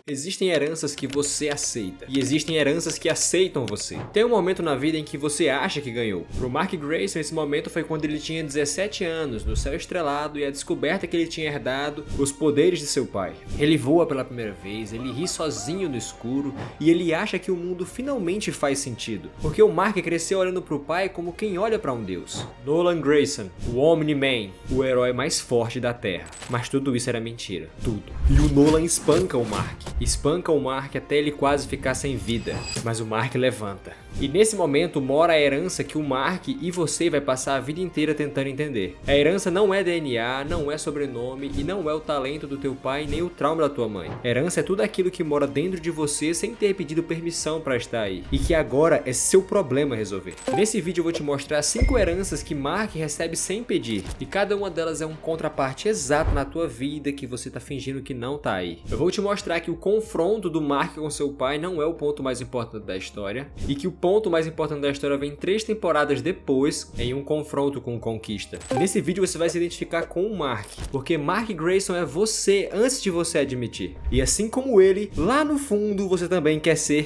Existem heranças que você aceita, e existem heranças que aceitam você. Tem um momento na vida em que você acha que ganhou. Pro Mark Grayson, esse momento foi quando ele tinha 17 anos, no céu estrelado, e a descoberta que ele tinha herdado os poderes de seu pai. Ele voa pela primeira vez, ele ri sozinho no escuro, e ele acha que o mundo finalmente faz sentido. Porque o Mark cresceu olhando pro pai como quem olha pra um deus. Nolan Grayson, o Omni-Man, o herói mais forte da Terra. Mas tudo isso era mentira. Tudo. E o Nolan espanca o Mark. Espanca o Mark até ele quase ficar sem vida. Mas o Mark levanta. E nesse momento mora a herança que o Mark e você vai passar a vida inteira tentando entender. A herança não é DNA, não é sobrenome e não é o talento do teu pai nem o trauma da tua mãe. A herança é tudo aquilo que mora dentro de você sem ter pedido permissão para estar aí. E que agora é seu problema resolver. Nesse vídeo eu vou te mostrar 5 heranças que Mark recebe sem pedir. E cada uma delas é um contraparte exato na tua vida que você tá fingindo que não tá aí. Eu vou te mostrar que o confronto do Mark com seu pai não é o ponto mais importante da história. E que o ponto mais importante da história vem 3 temporadas depois, em um confronto com o Conquista. Nesse vídeo você vai se identificar com o Mark, porque Mark Grayson é você antes de você admitir. E assim como ele, lá no fundo você também quer ser.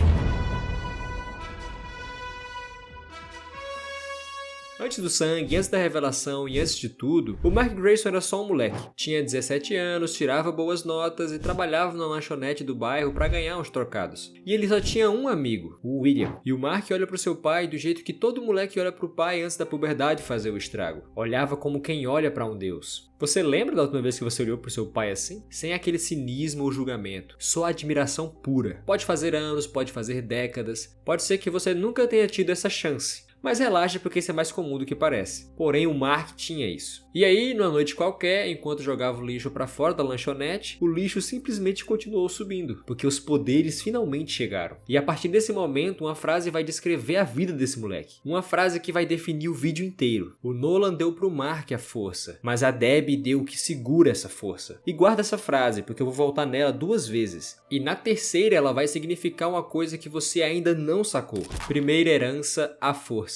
Antes do sangue, antes da revelação e antes de tudo, o Mark Grayson era só um moleque. Tinha 17 anos, tirava boas notas e trabalhava na lanchonete do bairro para ganhar uns trocados. E ele só tinha um amigo, o William. E o Mark olha pro seu pai do jeito que todo moleque olha pro pai antes da puberdade fazer o estrago. Olhava como quem olha para um deus. Você lembra da última vez que você olhou pro seu pai assim? Sem aquele cinismo ou julgamento. Só admiração pura. Pode fazer anos, pode fazer décadas. Pode ser que você nunca tenha tido essa chance. Mas relaxa porque isso é mais comum do que parece. Porém o Mark tinha isso. E aí, numa noite qualquer, enquanto jogava o lixo pra fora da lanchonete, o lixo simplesmente continuou subindo, porque os poderes finalmente chegaram. E a partir desse momento, uma frase vai descrever a vida desse moleque. Uma frase que vai definir o vídeo inteiro. O Nolan deu pro Mark a força, mas a Debbie deu o que segura essa força. E guarda essa frase, porque eu vou voltar nela 2 vezes. E na terceira ela vai significar uma coisa que você ainda não sacou. Primeira herança, a força.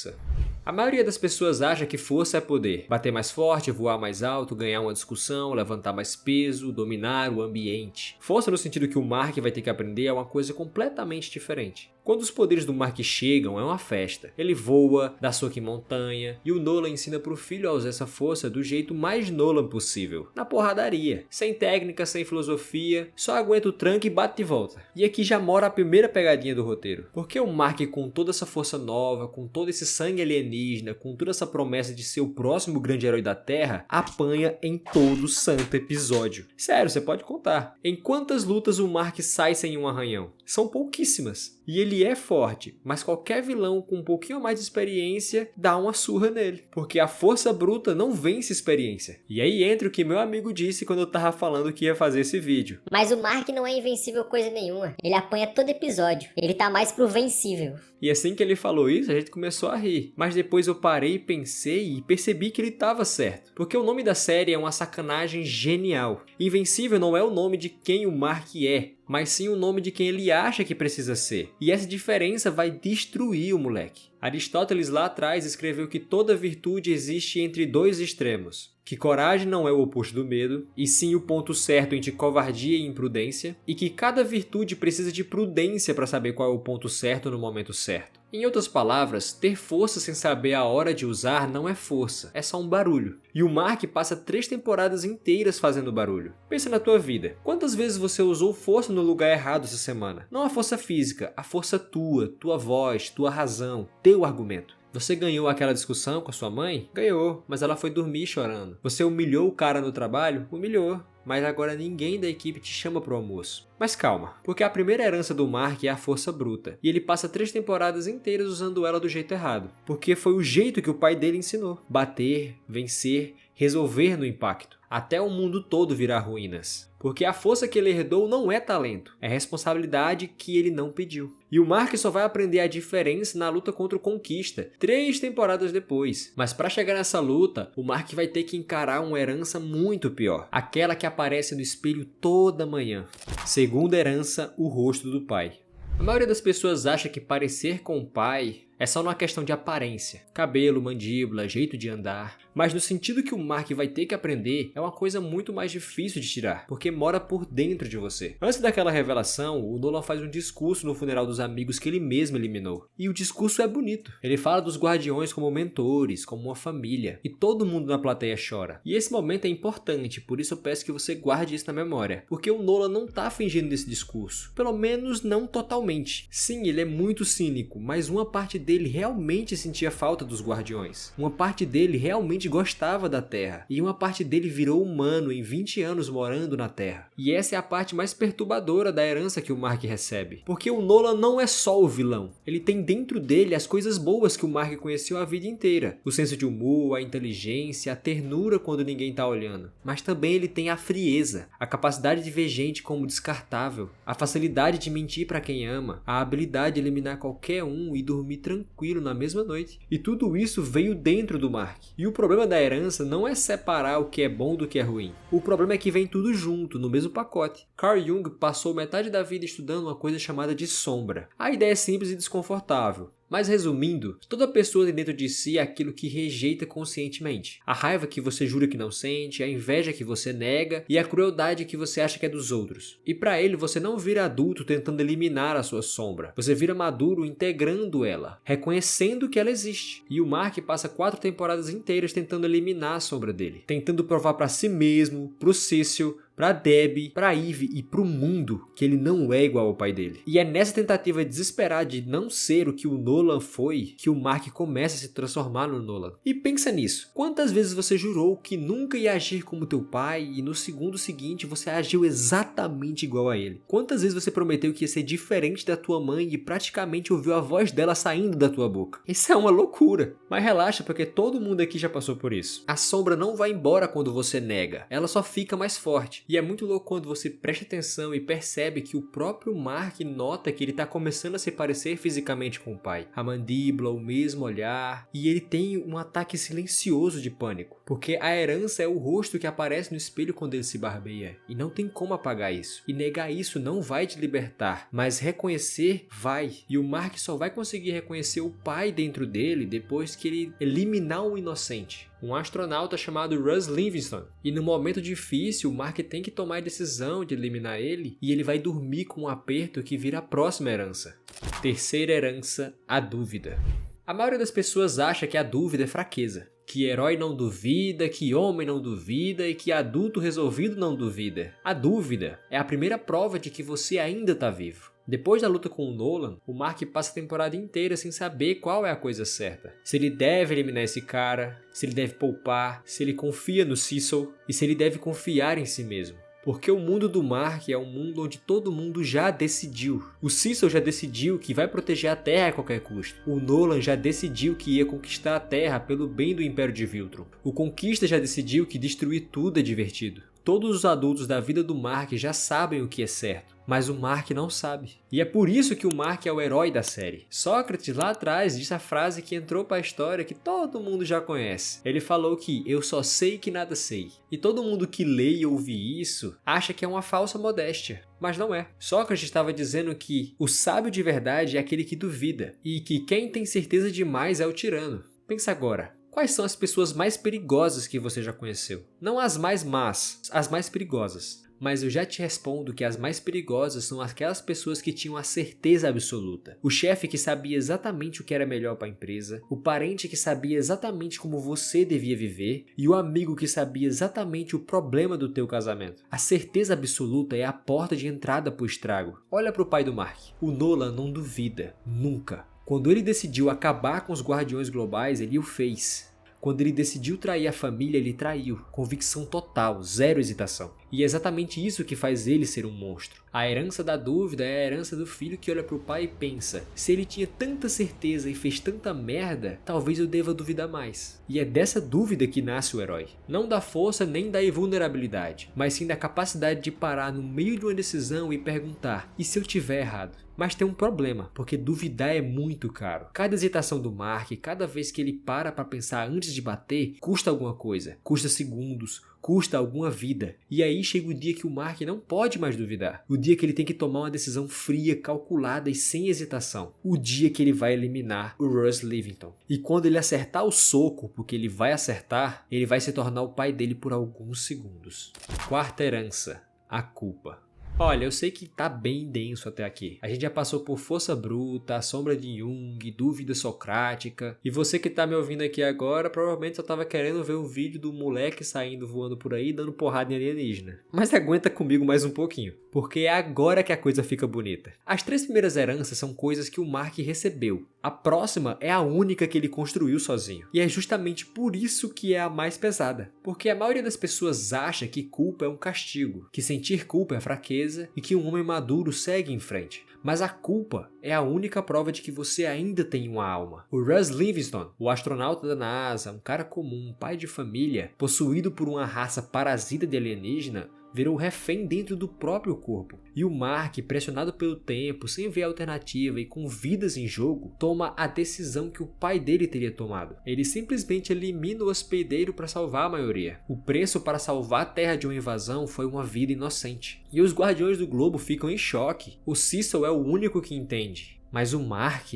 A maioria das pessoas acha que força é poder. Bater mais forte, voar mais alto, ganhar uma discussão, levantar mais peso, dominar o ambiente. Força no sentido que o Mark vai ter que aprender é uma coisa completamente diferente. Quando os poderes do Mark chegam, é uma festa. Ele voa, dá soco em montanha, e o Nolan ensina pro filho a usar essa força do jeito mais Nolan possível. Na porradaria. Sem técnica, sem filosofia, só aguenta o tranco e bate de volta. E aqui já mora a primeira pegadinha do roteiro. Porque o Mark, com toda essa força nova, com todo esse sangue alienígena, com toda essa promessa de ser o próximo grande herói da Terra, apanha em todo santo episódio. Sério, você pode contar. Em quantas lutas o Mark sai sem um arranhão? São pouquíssimas. E ele é forte, mas qualquer vilão com um pouquinho mais de experiência dá uma surra nele. Porque a força bruta não vence experiência. E aí entra o que meu amigo disse quando eu tava falando que ia fazer esse vídeo. Mas o Mark não é invencível coisa nenhuma. Ele apanha todo episódio. Ele tá mais pro vencível. E assim que ele falou isso, a gente começou a rir. Mas depois eu parei, pensei e percebi que ele tava certo. Porque o nome da série é uma sacanagem genial. Invencível não é o nome de quem o Mark é, mas sim o nome de quem ele acha que precisa ser. E essa diferença vai destruir o moleque. Aristóteles lá atrás escreveu que toda virtude existe entre 2 extremos. Que coragem não é o oposto do medo, e sim o ponto certo entre covardia e imprudência, e que cada virtude precisa de prudência para saber qual é o ponto certo no momento certo. Em outras palavras, ter força sem saber a hora de usar não é força, é só um barulho. E o Mark passa 3 temporadas inteiras fazendo barulho. Pensa na tua vida. Quantas vezes você usou força no lugar errado essa semana? Não a força física, a força tua voz, tua razão, teu argumento. Você ganhou aquela discussão com a sua mãe? Ganhou, mas ela foi dormir chorando. Você humilhou o cara no trabalho? Humilhou. Mas agora ninguém da equipe te chama pro almoço. Mas calma, porque a primeira herança do Mark é a força bruta. E ele passa 3 temporadas inteiras usando ela do jeito errado. Porque foi o jeito que o pai dele ensinou. Bater, vencer, resolver no impacto. Até o mundo todo virar ruínas. Porque a força que ele herdou não é talento, é responsabilidade que ele não pediu. E o Mark só vai aprender a diferença na luta contra o Conquista, 3 temporadas depois. Mas para chegar nessa luta, o Mark vai ter que encarar uma herança muito pior. Aquela que aparece no espelho toda manhã. Segunda herança, o rosto do pai. A maioria das pessoas acha que parecer com o pai É só numa questão de aparência. Cabelo, mandíbula, jeito de andar. Mas no sentido que o Mark vai ter que aprender, é uma coisa muito mais difícil de tirar, porque mora por dentro de você. Antes daquela revelação, o Nolan faz um discurso no funeral dos amigos que ele mesmo eliminou. E o discurso é bonito. Ele fala dos guardiões como mentores, como uma família. E todo mundo na plateia chora. E esse momento é importante, por isso eu peço que você guarde isso na memória. Porque o Nolan não tá fingindo nesse discurso. Pelo menos não totalmente. Sim, ele é muito cínico, mas uma parte dele realmente sentia falta dos guardiões. Uma parte dele realmente gostava da Terra. E uma parte dele virou humano em 20 anos morando na Terra. E essa é a parte mais perturbadora da herança que o Mark recebe. Porque o Nolan não é só o vilão. Ele tem dentro dele as coisas boas que o Mark conheceu a vida inteira. O senso de humor, a inteligência, a ternura quando ninguém tá olhando. Mas também ele tem a frieza, a capacidade de ver gente como descartável, a facilidade de mentir pra quem ama, a habilidade de eliminar qualquer um e dormir tranquilo na mesma noite. E tudo isso veio dentro do Mark. E o problema da herança não é separar o que é bom do que é ruim. O problema é que vem tudo junto, no mesmo pacote. Carl Jung passou metade da vida estudando uma coisa chamada de sombra. A ideia é simples e desconfortável. Mas resumindo, toda pessoa tem dentro de si aquilo que rejeita conscientemente. A raiva que você jura que não sente, a inveja que você nega e a crueldade que você acha que é dos outros. E para ele você não vira adulto tentando eliminar a sua sombra. Você vira maduro integrando ela, reconhecendo que ela existe. E o Mark passa 4 temporadas inteiras tentando eliminar a sombra dele. Tentando provar para si mesmo, pro Cecil, pra Debbie, pra Eve e pro mundo que ele não é igual ao pai dele. E é nessa tentativa desesperada de não ser o que o Nolan foi que o Mark começa a se transformar no Nolan. E pensa nisso. Quantas vezes você jurou que nunca ia agir como teu pai e no segundo seguinte você agiu exatamente igual a ele? Quantas vezes você prometeu que ia ser diferente da tua mãe e praticamente ouviu a voz dela saindo da tua boca? Isso é uma loucura. Mas relaxa, porque todo mundo aqui já passou por isso. A sombra não vai embora quando você nega. Ela só fica mais forte. E é muito louco quando você presta atenção e percebe que o próprio Mark nota que ele está começando a se parecer fisicamente com o pai. A mandíbula, o mesmo olhar, e ele tem um ataque silencioso de pânico. Porque a herança é o rosto que aparece no espelho quando ele se barbeia. E não tem como apagar isso. E negar isso não vai te libertar, mas reconhecer vai. E o Mark só vai conseguir reconhecer o pai dentro dele depois que ele eliminar um inocente. Um astronauta chamado Russ Livingston. E no momento difícil, o Mark tem que tomar a decisão de eliminar ele e ele vai dormir com um aperto que vira a próxima herança. Terceira herança, a dúvida. A maioria das pessoas acha que a dúvida é fraqueza. Que herói não duvida, que homem não duvida e que adulto resolvido não duvida. A dúvida é a primeira prova de que você ainda está vivo. Depois da luta com o Nolan, o Mark passa a temporada inteira sem saber qual é a coisa certa. Se ele deve eliminar esse cara, se ele deve poupar, se ele confia no Cecil e se ele deve confiar em si mesmo. Porque o mundo do Mark é um mundo onde todo mundo já decidiu. O Cecil já decidiu que vai proteger a Terra a qualquer custo. O Nolan já decidiu que ia conquistar a Terra pelo bem do Império de Viltrum. O Conquista já decidiu que destruir tudo é divertido. Todos os adultos da vida do Mark já sabem o que é certo, mas o Mark não sabe. E é por isso que o Mark é o herói da série. Sócrates lá atrás disse a frase que entrou para a história que todo mundo já conhece. Ele falou que eu só sei que nada sei. E todo mundo que lê e ouve isso acha que é uma falsa modéstia. Mas não é. Sócrates estava dizendo que o sábio de verdade é aquele que duvida e que quem tem certeza demais é o tirano. Pensa agora. Quais são as pessoas mais perigosas que você já conheceu? Não as mais más, as mais perigosas. Mas eu já te respondo que as mais perigosas são aquelas pessoas que tinham a certeza absoluta. O chefe que sabia exatamente o que era melhor para a empresa, o parente que sabia exatamente como você devia viver e o amigo que sabia exatamente o problema do teu casamento. A certeza absoluta é a porta de entrada para o estrago. Olha para o pai do Mark. O Nolan não duvida, nunca. Quando ele decidiu acabar com os Guardiões Globais, ele o fez. Quando ele decidiu trair a família, ele traiu. Convicção total, zero hesitação. E é exatamente isso que faz ele ser um monstro. A herança da dúvida é a herança do filho que olha pro pai e pensa: se ele tinha tanta certeza e fez tanta merda, talvez eu deva duvidar mais. E é dessa dúvida que nasce o herói. Não da força nem da invulnerabilidade, mas sim da capacidade de parar no meio de uma decisão e perguntar: e se eu tiver errado? Mas tem um problema, porque duvidar é muito caro. Cada hesitação do Mark, cada vez que ele para pensar antes de bater, custa alguma coisa. Custa segundos, custa alguma vida. E aí chega o dia que o Mark não pode mais duvidar. O dia que ele tem que tomar uma decisão fria, calculada e sem hesitação. O dia que ele vai eliminar o Russ Livington. E quando ele acertar o soco, porque ele vai acertar, ele vai se tornar o pai dele por alguns segundos. Quarta herança, a culpa. Olha, eu sei que tá bem denso até aqui. A gente já passou por força bruta, a sombra de Jung, dúvida socrática. E você que tá me ouvindo aqui agora, provavelmente só tava querendo ver o vídeo do moleque saindo voando por aí, dando porrada em alienígena. Mas aguenta comigo mais um pouquinho, porque é agora que a coisa fica bonita. As 3 primeiras heranças são coisas que o Mark recebeu. A próxima é a única que ele construiu sozinho. E é justamente por isso que é a mais pesada. Porque a maioria das pessoas acha que culpa é um castigo, que sentir culpa é fraqueza, e que um homem maduro segue em frente. Mas a culpa é a única prova de que você ainda tem uma alma. O Russ Livingstone, o astronauta da NASA, um cara comum, um pai de família, possuído por uma raça parasita de alienígena, virou refém dentro do próprio corpo. E o Mark, pressionado pelo tempo, sem ver alternativa e com vidas em jogo, toma a decisão que o pai dele teria tomado. Ele simplesmente elimina o hospedeiro para salvar a maioria. O preço para salvar a Terra de uma invasão foi uma vida inocente. E os Guardiões do Globo ficam em choque. O Cecil é o único que entende. Mas o Mark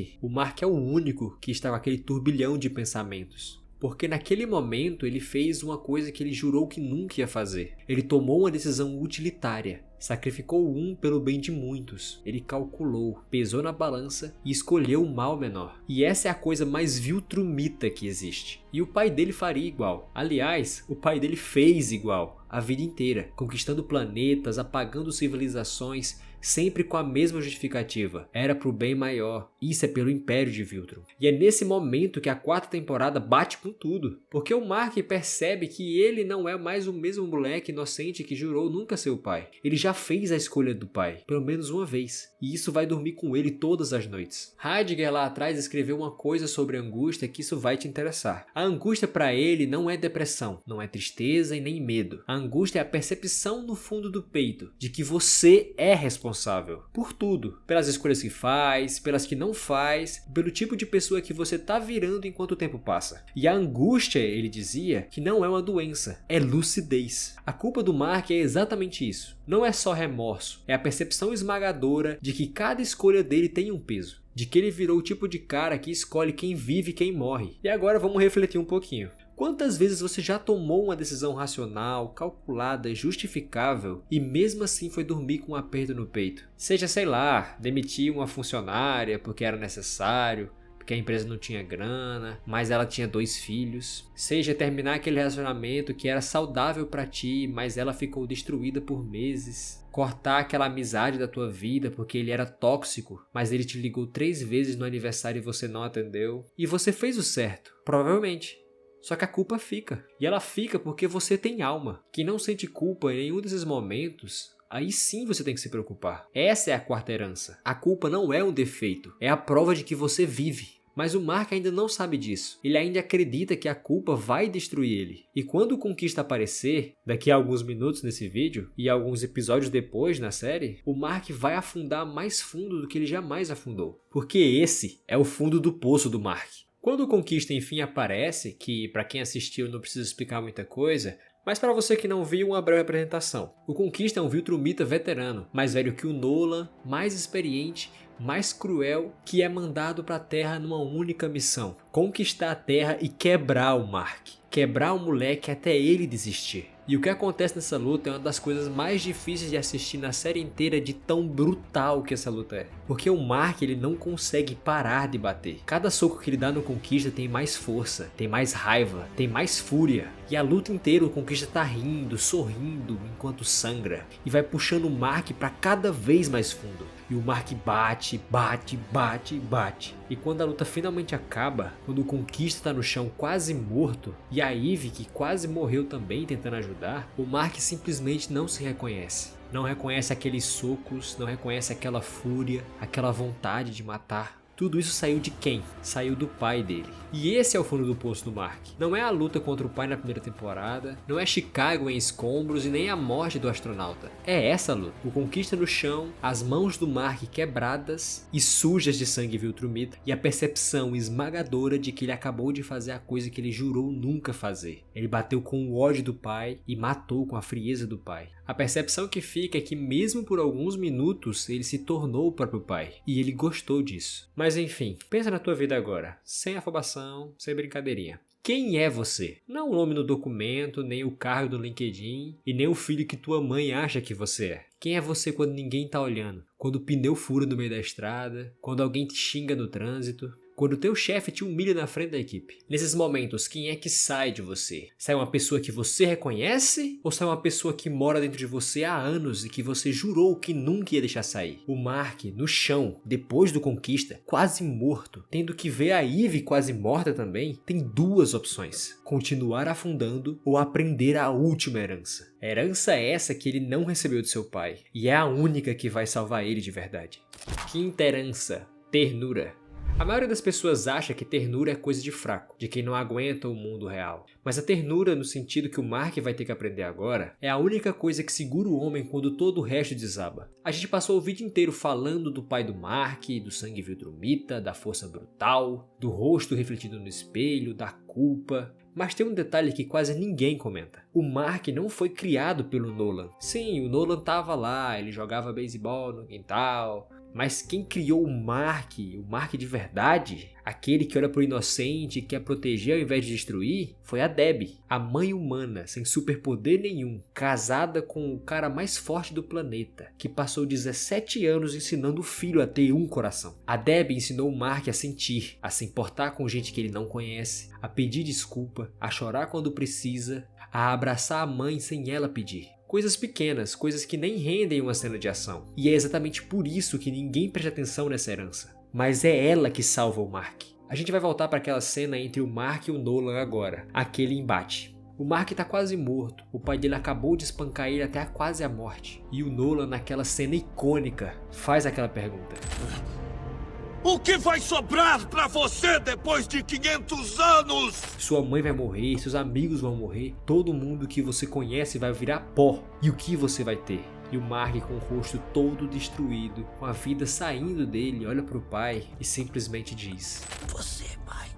é o único que está com aquele turbilhão de pensamentos. Porque naquele momento ele fez uma coisa que ele jurou que nunca ia fazer. Ele tomou uma decisão utilitária. Sacrificou um pelo bem de muitos. Ele calculou, pesou na balança e escolheu o mal menor. E essa é a coisa mais viltrumita que existe. E o pai dele faria igual. Aliás, o pai dele fez igual. A vida inteira. Conquistando planetas, apagando civilizações, sempre com a mesma justificativa. Era pro bem maior. Isso é pelo Império de Viltrum. E é nesse momento que a 4ª temporada bate com tudo. Porque o Mark percebe que ele não é mais o mesmo moleque inocente que jurou nunca ser o pai. Ele já fez a escolha do pai, pelo menos uma vez. E isso vai dormir com ele todas as noites. Heidegger lá atrás escreveu uma coisa sobre angústia que isso vai te interessar. A angústia para ele não é depressão, não é tristeza e nem medo. A angústia é a percepção no fundo do peito de que você é responsável por tudo. Pelas escolhas que faz, pelas que não faz, pelo tipo de pessoa que você tá virando enquanto o tempo passa. E a angústia, ele dizia, que não é uma doença, é lucidez. A culpa do Mark é exatamente isso. Não é só remorso, é a percepção esmagadora de que cada escolha dele tem um peso. De que ele virou o tipo de cara que escolhe quem vive e quem morre. E agora vamos refletir um pouquinho. Quantas vezes você já tomou uma decisão racional, calculada, justificável e mesmo assim foi dormir com um aperto no peito? Seja, sei lá, demitir uma funcionária porque era necessário, porque a empresa não tinha grana, mas ela tinha 2 filhos. Seja terminar aquele relacionamento que era saudável pra ti, mas ela ficou destruída por meses. Cortar aquela amizade da tua vida porque ele era tóxico, mas ele te ligou 3 vezes no aniversário e você não atendeu. E você fez o certo, provavelmente. Só que a culpa fica. E ela fica porque você tem alma. Quem não sente culpa em nenhum desses momentos, aí sim você tem que se preocupar. Essa é a 4ª herança. A culpa não é um defeito, é a prova de que você vive. Mas o Mark ainda não sabe disso. Ele ainda acredita que a culpa vai destruir ele. E quando o Conquista aparecer, daqui a alguns minutos nesse vídeo, e alguns episódios depois na série, o Mark vai afundar mais fundo do que ele jamais afundou. Porque esse é o fundo do poço do Mark. Quando o Conquista enfim aparece, que para quem assistiu não precisa explicar muita coisa, mas para você que não viu, uma breve apresentação. O Conquista é um viltrumita veterano, mais velho que o Nolan, mais experiente, mais cruel, que é mandado para a Terra numa única missão: conquistar a Terra e quebrar o Mark. Quebrar o moleque até ele desistir. E o que acontece nessa luta é uma das coisas mais difíceis de assistir na série inteira, de tão brutal que essa luta é. Porque o Mark, ele não consegue parar de bater. Cada soco que ele dá no Conquista tem mais força, tem mais raiva, tem mais fúria. E a luta inteira o Conquista tá rindo, sorrindo, enquanto sangra. E vai puxando o Mark para cada vez mais fundo. E o Mark bate, bate, bate, bate. E quando a luta finalmente acaba, quando o Conquista tá no chão quase morto, e a Eve, que quase morreu também tentando ajudar, o Mark simplesmente não se reconhece. Não reconhece aqueles socos, não reconhece aquela fúria, aquela vontade de matar. Tudo isso saiu de quem? Saiu do pai dele. E esse é o fundo do poço do Mark. Não é a luta contra o pai na primeira temporada, não é Chicago em escombros e nem a morte do astronauta. É essa luta. O Conquista no chão, as mãos do Mark quebradas e sujas de sangue Viltrumita e a percepção esmagadora de que ele acabou de fazer a coisa que ele jurou nunca fazer. Ele bateu com o ódio do pai e matou com a frieza do pai. A percepção que fica é que mesmo por alguns minutos ele se tornou o próprio pai. E ele gostou disso. Mas enfim, pensa na tua vida agora. Sem afobação, sem brincadeirinha. Quem é você? Não o nome no documento, nem o cargo do LinkedIn e nem o filho que tua mãe acha que você é. Quem é você quando ninguém tá olhando? Quando o pneu fura no meio da estrada? Quando alguém te xinga no trânsito? Quando o teu chefe te humilha na frente da equipe. Nesses momentos, quem é que sai de você? Sai uma pessoa que você reconhece? Ou sai uma pessoa que mora dentro de você há anos e que você jurou que nunca ia deixar sair? O Mark, no chão, depois do Conquista, quase morto, tendo que ver a Eve quase morta também, tem duas opções. Continuar afundando ou aprender a última herança. Herança essa que ele não recebeu de seu pai. E é a única que vai salvar ele de verdade. Quinta herança. Ternura. A maioria das pessoas acha que ternura é coisa de fraco, de quem não aguenta o mundo real. Mas a ternura, no sentido que o Mark vai ter que aprender agora, é a única coisa que segura o homem quando todo o resto desaba. A gente passou o vídeo inteiro falando do pai do Mark, do sangue Viltrumita, da força brutal, do rosto refletido no espelho, da culpa. Mas tem um detalhe que quase ninguém comenta. O Mark não foi criado pelo Nolan. Sim, o Nolan tava lá, ele jogava beisebol no quintal. Mas quem criou o Mark de verdade, aquele que olha pro inocente e quer proteger ao invés de destruir, foi a Debbie, a mãe humana, sem superpoder nenhum, casada com o cara mais forte do planeta, que passou 17 anos ensinando o filho a ter um coração. A Debbie ensinou o Mark a sentir, a se importar com gente que ele não conhece, a pedir desculpa, a chorar quando precisa, a abraçar a mãe sem ela pedir. Coisas pequenas, coisas que nem rendem uma cena de ação. E é exatamente por isso que ninguém presta atenção nessa herança. Mas é ela que salva o Mark. A gente vai voltar para aquela cena entre o Mark e o Nolan agora, aquele embate. O Mark tá quase morto, o pai dele acabou de espancar ele até quase a morte. E o Nolan, naquela cena icônica, faz aquela pergunta. O que vai sobrar pra você depois de 500 anos? Sua mãe vai morrer, seus amigos vão morrer, todo mundo que você conhece vai virar pó. E o que você vai ter? E o Mark, com o rosto todo destruído, com a vida saindo dele, olha pro pai e simplesmente diz: Você, pai.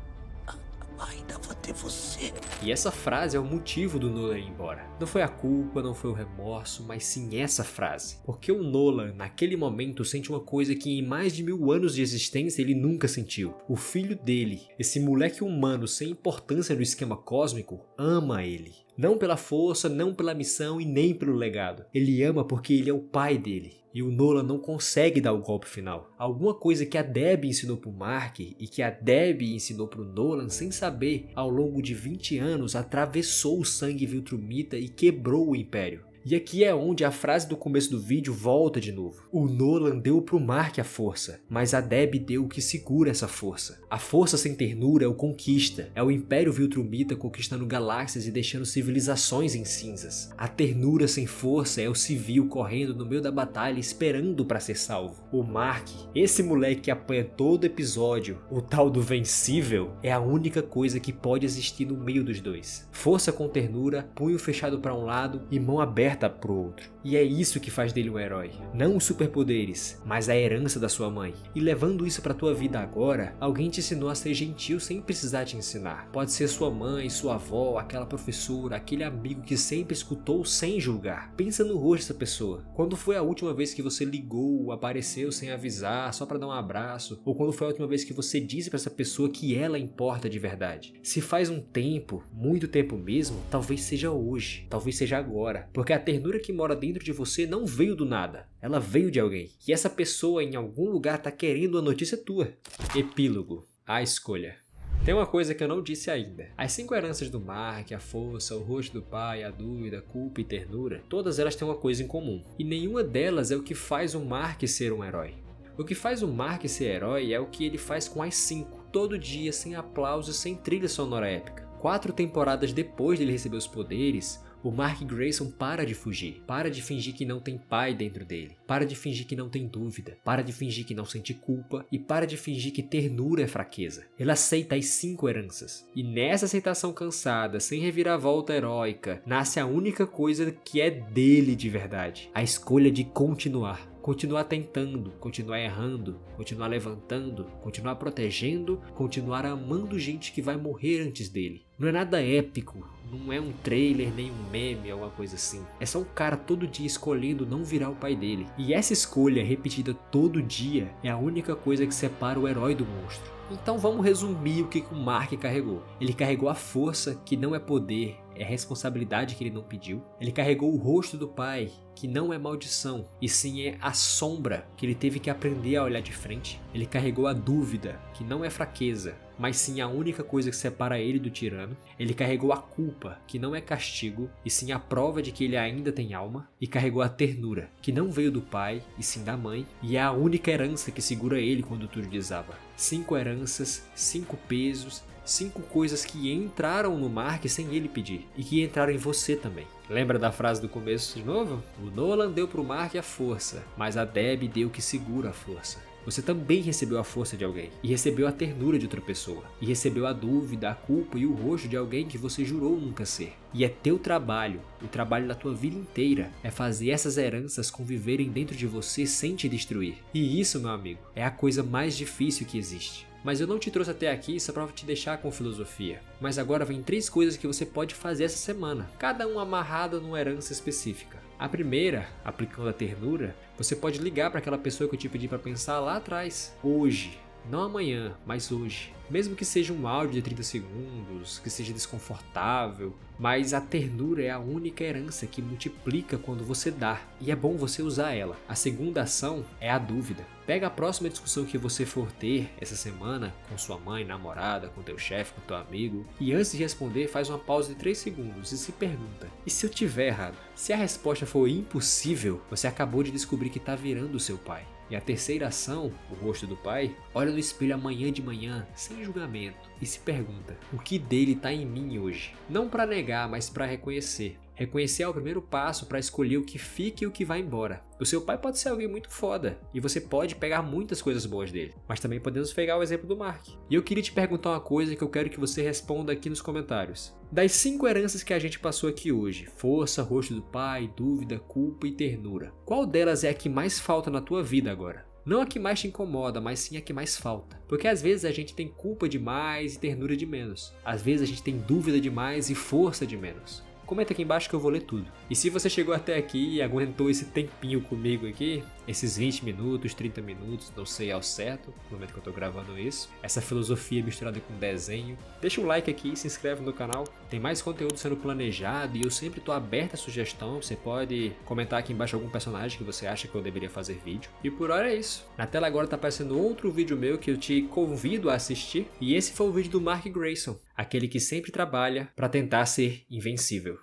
Ainda vou ter você. E essa frase é o motivo do Nolan ir embora. Não foi a culpa, não foi o remorso, mas sim essa frase. Porque o Nolan, naquele momento, sente uma coisa que em mais de 1000 anos de existência ele nunca sentiu. O filho dele, esse moleque humano sem importância no esquema cósmico, ama ele. Não pela força, não pela missão e nem pelo legado. Ele ama porque ele é o pai dele. E o Nolan não consegue dar o golpe final. Alguma coisa que a Debbie ensinou pro Mark e que a Debbie ensinou pro Nolan sem saber, ao longo de 20 anos, atravessou o sangue Viltrumita e quebrou o Império. E aqui é onde a frase do começo do vídeo volta de novo. O Nolan deu pro Mark a força, mas a Debbie deu o que segura essa força. A força sem ternura é o Conquista, é o Império Viltrumita conquistando galáxias e deixando civilizações em cinzas. A ternura sem força é o civil correndo no meio da batalha esperando pra ser salvo. O Mark, esse moleque que apanha todo episódio, o tal do vencível, é a única coisa que pode existir no meio dos dois. Força com ternura, punho fechado pra um lado e mão aberta pro outro. E é isso que faz dele um herói. Não os superpoderes, mas a herança da sua mãe. E levando isso pra tua vida agora, alguém te ensinou a ser gentil sem precisar te ensinar. Pode ser sua mãe, sua avó, aquela professora, aquele amigo que sempre escutou sem julgar. Pensa no rosto dessa pessoa. Quando foi a última vez que você ligou, apareceu sem avisar, só pra dar um abraço? Ou quando foi a última vez que você disse pra essa pessoa que ela importa de verdade? Se faz um tempo, muito tempo mesmo, talvez seja hoje, talvez seja agora. Porque a ternura que mora dentro de você não veio do nada, ela veio de alguém. E essa pessoa em algum lugar tá querendo a notícia tua. Epílogo. A escolha. Tem uma coisa que eu não disse ainda. As 5 heranças do Mark, a força, o rosto do pai, a dúvida, a culpa e ternura, todas elas têm uma coisa em comum. E nenhuma delas é o que faz o Mark ser um herói. O que faz o Mark ser herói é o que ele faz com as 5, todo dia, sem aplausos, sem trilha sonora épica. 4 temporadas depois dele receber os poderes, O Mark Grayson para de fugir, para de fingir que não tem pai dentro dele, para de fingir que não tem dúvida, para de fingir que não sente culpa e para de fingir que ternura é fraqueza. Ele aceita as 5 heranças. E nessa aceitação cansada, sem reviravolta heróica, nasce a única coisa que é dele de verdade: a escolha de continuar. Continuar tentando, continuar errando, continuar levantando, continuar protegendo, continuar amando gente que vai morrer antes dele. Não é nada épico, não é um trailer, nem um meme, alguma coisa assim. É só um cara todo dia escolhendo não virar o pai dele. E essa escolha repetida todo dia é a única coisa que separa o herói do monstro. Então vamos resumir o que o Mark carregou. Ele carregou a força, que não é poder, é responsabilidade que ele não pediu. Ele carregou o rosto do pai, que não é maldição, e sim é a sombra que ele teve que aprender a olhar de frente. Ele carregou a dúvida, que não é fraqueza, mas sim a única coisa que separa ele do tirano. Ele carregou a culpa, que não é castigo, e sim a prova de que ele ainda tem alma. E carregou a ternura, que não veio do pai, e sim da mãe, e é a única herança que segura ele quando tudo desaba. 5 heranças, 5 pesos, 5 coisas que entraram no Mark sem ele pedir, e que entraram em você também. Lembra da frase do começo de novo? O Nolan deu pro Mark a força, mas a Debbie deu o que segura a força. Você também recebeu a força de alguém, e recebeu a ternura de outra pessoa, e recebeu a dúvida, a culpa e o rosto de alguém que você jurou nunca ser. E é teu trabalho, o trabalho da tua vida inteira, é fazer essas heranças conviverem dentro de você sem te destruir. E isso, meu amigo, é a coisa mais difícil que existe. Mas eu não te trouxe até aqui só para te deixar com filosofia. Mas agora vem 3 coisas que você pode fazer essa semana, cada uma amarrada numa herança específica. A primeira, aplicando a ternura, você pode ligar para aquela pessoa que eu te pedi para pensar lá atrás, hoje. Não amanhã, mas hoje. Mesmo que seja um áudio de 30 segundos, que seja desconfortável, mas a ternura é a única herança que multiplica quando você dá, e é bom você usar ela. A segunda ação é a dúvida. Pega a próxima discussão que você for ter essa semana com sua mãe, namorada, com teu chefe, com teu amigo, e antes de responder faz uma pausa de 3 segundos e se pergunta: e se eu tiver errado? Se a resposta for impossível, você acabou de descobrir que está virando o seu pai. E a terceira ação, o rosto do pai, olha no espelho amanhã de manhã, sem julgamento, e se pergunta: o que dele está em mim hoje? Não para negar, mas para reconhecer. Reconhecer é o primeiro passo para escolher o que fica e o que vai embora. O seu pai pode ser alguém muito foda, e você pode pegar muitas coisas boas dele, mas também podemos pegar o exemplo do Mark. E eu queria te perguntar uma coisa que eu quero que você responda aqui nos comentários. Das 5 heranças que a gente passou aqui hoje, força, rosto do pai, dúvida, culpa e ternura, qual delas é a que mais falta na tua vida agora? Não a que mais te incomoda, mas sim a que mais falta. Porque às vezes a gente tem culpa demais e ternura de menos. Às vezes a gente tem dúvida demais e força de menos. Comenta aqui embaixo que eu vou ler tudo. E se você chegou até aqui e aguentou esse tempinho comigo aqui, esses 20 minutos, 30 minutos, não sei ao certo, no momento que eu tô gravando isso, essa filosofia misturada com desenho, deixa um like aqui e se inscreve no canal. Tem mais conteúdo sendo planejado e eu sempre tô aberto a sugestão. Você pode comentar aqui embaixo algum personagem que você acha que eu deveria fazer vídeo. E por hora é isso. Na tela agora tá aparecendo outro vídeo meu que eu te convido a assistir. E esse foi o vídeo do Mark Grayson, aquele que sempre trabalha para tentar ser invencível.